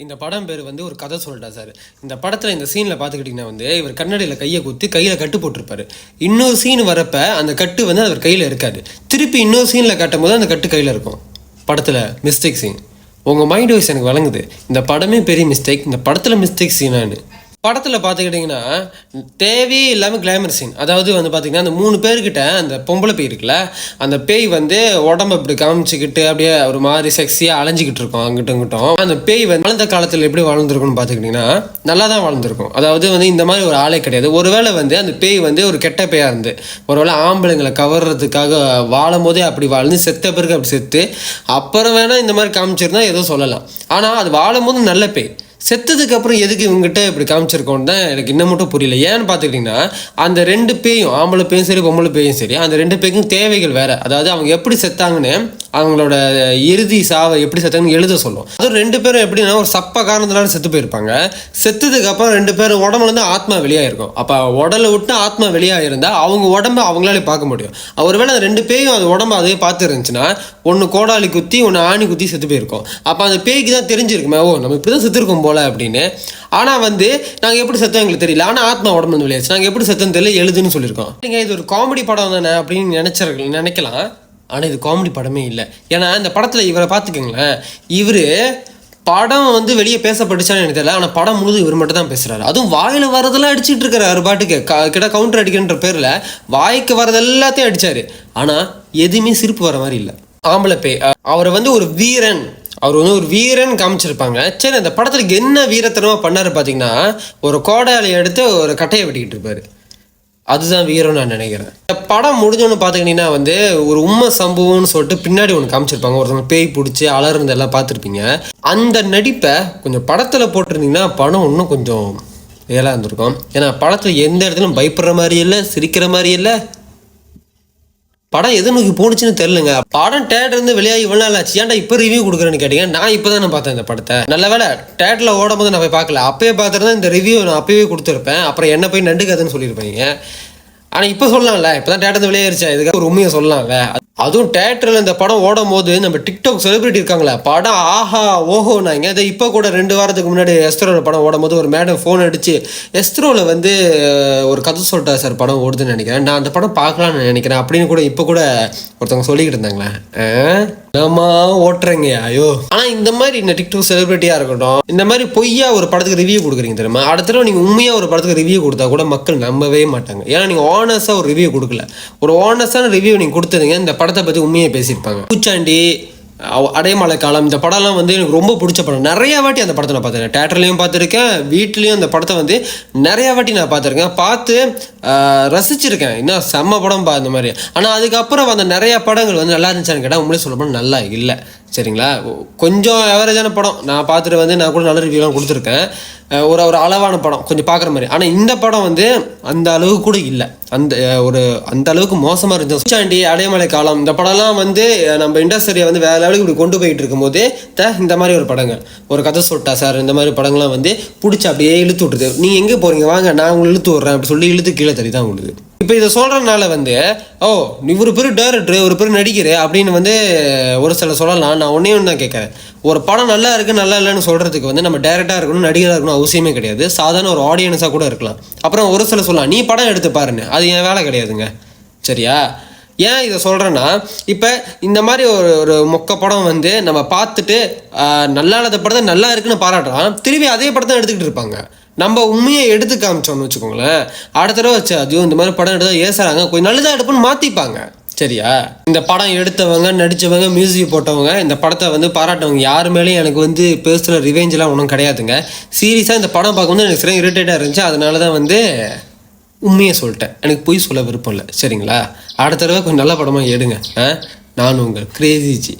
இந்த படம் பேர் வந்து ஒரு கதை சொல்லிட்டா சார். இந்த படத்தில் இந்த சீனில் பார்த்துக்கிட்டிங்கன்னா வந்து இவர் கண்ணாடியில் கையை குத்தி கையில் கட்டு போட்டிருப்பாரு. இன்னொரு சீன் வரப்ப அந்த கட்டு வந்து அவர் கையில் இருக்காது. திருப்பி இன்னொரு சீனில் கட்டும் போது அந்த கட்டு கையில் இருக்கும். படத்தில் மிஸ்டேக் சீன். உங்கள் மைண்ட் வைஸ் எனக்கு வழங்குது. இந்த படமே பெரிய மிஸ்டேக். இந்த படத்தில் மிஸ்டேக் சீனானு படத்தில் பார்த்துக்கிட்டிங்கன்னா தேவையே இல்லாமல் கிளாமர் சீன். அதாவது வந்து பார்த்திங்கன்னா அந்த 3 பேர்கிட்ட அந்த பொம்பளை பேய் இருக்குல்ல, அந்த பேய் வந்து உடம்பு இப்படி காமிச்சிக்கிட்டு அப்படியே ஒரு மாதிரி செக்ஸியாக அலைஞ்சிக்கிட்டு இருக்கும் அங்கிட்டும் இங்கிட்டும். அந்த பேய் வந்து வாழ்ந்த காலத்தில் எப்படி வாழ்ந்துருக்குன்னு பார்த்துக்கிட்டிங்கன்னா நல்லா தான் வாழ்ந்துருக்கும். அதாவது வந்து இந்த மாதிரி ஒரு ஆளே கிடையாது. ஒருவேளை வந்து அந்த பேய் வந்து ஒரு கெட்ட பேயாக இருந்து ஒருவேளை ஆம்பளைங்களை கவர்றதுக்காக வாழும் போதே அப்படி வாழ்ந்து செத்த பிறகு அப்படி செத்து அப்புறம் வேணால் இந்த மாதிரி காமிச்சிருந்தா ஏதோ சொல்லலாம். ஆனால் அது வாழும் போது நல்ல பேய், செத்ததுக்கு அப்புறம் எதுக்கு இவங்ககிட்ட இப்படி காமிச்சிருக்கோன்னு தான் எனக்கு இன்னும் மட்டும் புரியல. ஏன்னு பார்த்துக்கிட்டிங்கன்னா அந்த 2 பேயும், ஆம்பளை பேயும் சரி பொம்பளை பேயும் சரி, அந்த 2 பேருக்கும் தேவைகள் வேறு. அதாவது அவங்க எப்படி செத்தாங்கன்னு அவங்களோட இறுதி சாவை எப்படி செத்தாங்கன்னு எழுத சொல்லும். அதுவும் 2 பேரும் எப்படின்னா ஒரு சப்ப காரணத்தினால செத்து போயிருப்பாங்க. செத்ததுக்கு அப்புறம் 2 பேரும் உடம்புலேருந்து ஆத்மா வெளியாகிருக்கும். அப்போ உடலை விட்டு ஆத்மா வெளியாகிருந்தால் அவங்க உடம்பை அவங்களாலே பார்க்க முடியும். ஒருவேளை அந்த 2 பேயும் அது உடம்பு அதே பார்த்து இருந்துச்சுன்னா ஒன்று கோடாலி குத்தி ஒன்று ஆணி குத்தி செத்து போயிருக்கோம். அப்போ அந்த பேய்க்கு தான் தெரிஞ்சிருக்குமே, ஓ நம்ம இப்படி தான் செத்துருக்கோம் போல அப்படின்னு. ஆனால் வந்து நாங்கள் எப்படி செத்தோம் எங்களுக்கு தெரியல, ஆனால் ஆத்மா உடம்பு வந்து வெளியாச்சு, நாங்கள் எப்படி செத்தோன்னு தெரியல, எழுதுன்னு சொல்லியிருக்கோம். நீங்கள் இது ஒரு காமெடி படம் தானே அப்படின்னு நினைக்கலாம். ஆனால் இது காமெடி படமே இல்லை. ஏன்னா இந்த படத்தில் இவரை பார்த்துக்கோங்களேன், இவர் படம் வந்து வெளியே பேசப்பட்டுச்சான்னு எனக்கு தெரியல, ஆனால் படம் முழுது இவர் மட்டும் தான் பேசுகிறாரு. அதுவும் வாயில் வரதெல்லாம் அடிச்சுட்டு இருக்காரு பாட்டுக்கு. கிட்ட கவுண்டர் அடிக்கின்ற பேரில் வாய்க்கு வரது எல்லாத்தையும் அடித்தார். ஆனால் எதுவுமே சிரிப்பு வர மாதிரி இல்லை. ஆம்பளை பேய் அவரை வந்து ஒரு வீரன், அவர் வந்து ஒரு வீரன் காமிச்சிருப்பாங்க. சரி, அந்த படத்தில் என்ன வீரத்தனமாக பண்ணார் பார்த்தீங்கன்னா, ஒரு கோடாலியை எடுத்து ஒரு கட்டையை வெட்டிக்கிட்டு இருப்பார். அதுதான் வீரம் நான் நினைக்கிறேன். இந்த படம் முடிஞ்சோன்னு பார்த்துக்கிட்டிங்கன்னா வந்து ஒரு உண்மை சம்பவம்னு சொல்லிட்டு பின்னாடி ஒன்று காமிச்சிருப்பாங்க. ஒருத்தவங்க பேய் பிடிச்சி அலர்ந்தெல்லாம் பார்த்துருப்பீங்க. அந்த நடிப்பை கொஞ்சம் படத்தில் போட்டிருந்தீங்கன்னா படம் இன்னும் கொஞ்சம் வேலாக இருந்திருக்கும். ஏன்னா படத்தில் எந்த இடத்துலையும் பயப்படுற மாதிரி இல்லை, சிரிக்கிற மாதிரி இல்லை. படம் எது நோக்கி போணுச்சுன்னு தெரிலங்க. படம் தேட்டர்லேருந்து வெளியாகி இவ்வளோ நாள் ஆச்சு, ஏன்டா இப்போ ரிவ்யூ கொடுக்குறேன்னு கேட்டீங்க. நான் இப்போ தான் பார்த்தேன் இந்த படத்தை. நல்ல வேலை தேட்டரில் ஓடும் போது நான் போய் பார்க்கல. அப்பயே பார்த்துருந்தா இந்த ரிவ்யூ நான் அப்பயே கொடுத்துருப்பேன். அப்புறம் என்ன போய் நண்டுக்காதுன்னு சொல்லியிருப்பீங்க. ஆனால் இப்போ சொல்லலாம்ல, இப்போ தான் தேட்டர் வெளியாயிருச்சா, இதுக்காக ஒரு உண்மையை சொல்லலாம்ல. அதுவும் தேட்டரில் இந்த படம் ஓடும் போது நம்ம டிக்டாக் செலிபிரிட்டி இருக்காங்களே, படம் ஆஹா ஓஹோனாங்க. அதை இப்போ கூட 2 வாரத்துக்கு முன்னாடி எஸ்த்ரோவில் படம் ஓடும் போது ஒரு மேடம் ஃபோன் அடித்து எஸ்த்ரோவில் வந்து ஒரு கதை சொல்லிட்டா சார் படம் ஓடுதுன்னு நினைக்கிறேன், நான் அந்த படம் பார்க்கலான்னு நினைக்கிறேன் அப்படின்னு கூட இப்போ கூட ஒருத்தவங்க சொல்லிக்கிட்டு இருந்தாங்களே. ஆமா ஓட்டுறேங்க ஐயோ. ஆனால் இந்த மாதிரி இந்த டிக்டாக் செலிபிரிட்டியாக இருக்கட்டும், இந்த மாதிரி பொய்யா ஒரு படத்துக்கு ரிவ்யூ கொடுக்குறீங்க தெரியுமா. அடுத்த தடவை நீங்கள் உண்மையாக ஒரு படத்துக்கு ரிவ்யூ கொடுத்தா கூட மக்கள் நம்பவே மாட்டாங்க. ஏன்னா நீங்கள் ஆனஸ்டாக ஒரு ரிவ்யூ கொடுக்கல. ஒரு ஆனஸ்டான ரிவ்யூ நீங்கள் கொடுத்துருங்க, இந்த படத்தை பற்றி உண்மையை பேசியிருப்பாங்க. பூச்சாண்டி, அடைமழை காலம், இந்த படம்லாம் வந்து எனக்கு ரொம்ப பிடிச்ச படம். நிறையா வாட்டி அந்த படத்தை நான் பார்த்துருக்கேன். தேட்டர்லேயும் பார்த்துருக்கேன், வீட்லேயும் அந்த படத்தை வந்து நிறையா வாட்டி நான் பார்த்துருக்கேன். பார்த்து ரசிச்சிருக்கேன். இன்னும் செம்ம படம் இந்த மாதிரி. ஆனால் அதுக்கப்புறம் அந்த நிறையா படங்கள் வந்து நல்லா இருந்துச்சான்னு கேட்டால் உண்மையிலே சொல்ல போனால் நல்லா இல்லை. சரிங்களா, கொஞ்சம் ஆவரேஜான படம். நான் பார்த்துட்டு வந்து நான் கூட நல்ல ரிவ்யூலாம் கொடுத்துருக்கேன். ஒரு அளவான படம் கொஞ்சம் பார்க்குற மாதிரி. ஆனால் இந்த படம் வந்து அந்த அளவுக்கு கூட இல்லை. அந்த அளவுக்கு மோசமாக இருந்துச்சு. பூச்சாண்டி, அடைமழை காலம், இந்த படம்லாம் வந்து நம்ம இண்டஸ்ட்ரியை வந்து வேற லெவலுக்கு இப்படி கொண்டு போயிட்டு இருக்கும்போது இந்த மாதிரி ஒரு படங்கள், ஒரு கதை சொல்லிட்டா சார், இந்த மாதிரி படங்கள்லாம் வந்து பிடிச்சி அப்படியே இழுத்து விட்டுருது. நீங்கள் எங்கே போகிறீங்க வாங்க நான் உங்களை இழுத்து விட்றேன் அப்படி சொல்லி இழுத்து கீழே தள்ளி தான் உங்களுக்கு. இப்போ இதை சொல்கிறதுனால வந்து நீ ஒரு பேர் டேரக்டர், ஒரு பேர் நடிக்கிற அப்படின்னு வந்து ஒரு சில சொல்லலாம். நான் ஒன்றே ஒன்று தான் கேட்குறேன். ஒரு படம் நல்லா இருக்குது நல்லா இல்லைன்னு சொல்கிறதுக்கு வந்து நம்ம டேரக்டாக இருக்கணும், நடிகராக இருக்கணும் அவசியமே கிடையாது. சாதாரண ஒரு ஆடியன்ஸாக கூட இருக்கலாம். அப்புறம் ஒரு சில சொல்லலாம் நீ படம் எடுத்து பாருன்னு, அது என் வேலை கிடையாதுங்க. சரியா, ஏன் இதை சொல்கிறேன்னா, இப்போ இந்த மாதிரி ஒரு மொக்க படம் வந்து நம்ம பார்த்துட்டு நல்லா இல்லாத படத்தை நல்லா இருக்குன்னு பாராட்டுறான், திரும்பி அதே படத்தை எடுத்துக்கிட்டு இருப்பாங்க. நம்ம உண்மையை எடுத்து காமிச்சோம்னு வச்சுக்கோங்களேன், அடுத்த தடவை வச்சு அதுவும் இந்த மாதிரி படம் எடுத்தால் ஏசுறாங்க, கொஞ்சம் நல்லதாக எடுப்புன்னு மாற்றிப்பாங்க. சரியா, இந்த படம் எடுத்தவங்க, நடித்தவங்க, மியூசிக் போட்டவங்க, இந்த படத்தை வந்து பாராட்டவங்க யார் மேலேயும் எனக்கு வந்து பேர்சனல் ரிவெஞ்செலாம் ஒன்றும் கிடையாதுங்க. சீரியஸாக இந்த படம் பார்க்கும்போது எனக்கு சரியாக இரிட்டேட்டாக இருந்துச்சு. அதனால தான் வந்து உண்மையை சொல்லிட்டேன். எனக்கு பொய் சொல்ல விருப்பம் இல்லை. சரிங்களா, அடுத்த தடவை கொஞ்சம் நல்ல படமாக எடுங்க. நான் உங்கள் கிரேசிஜி.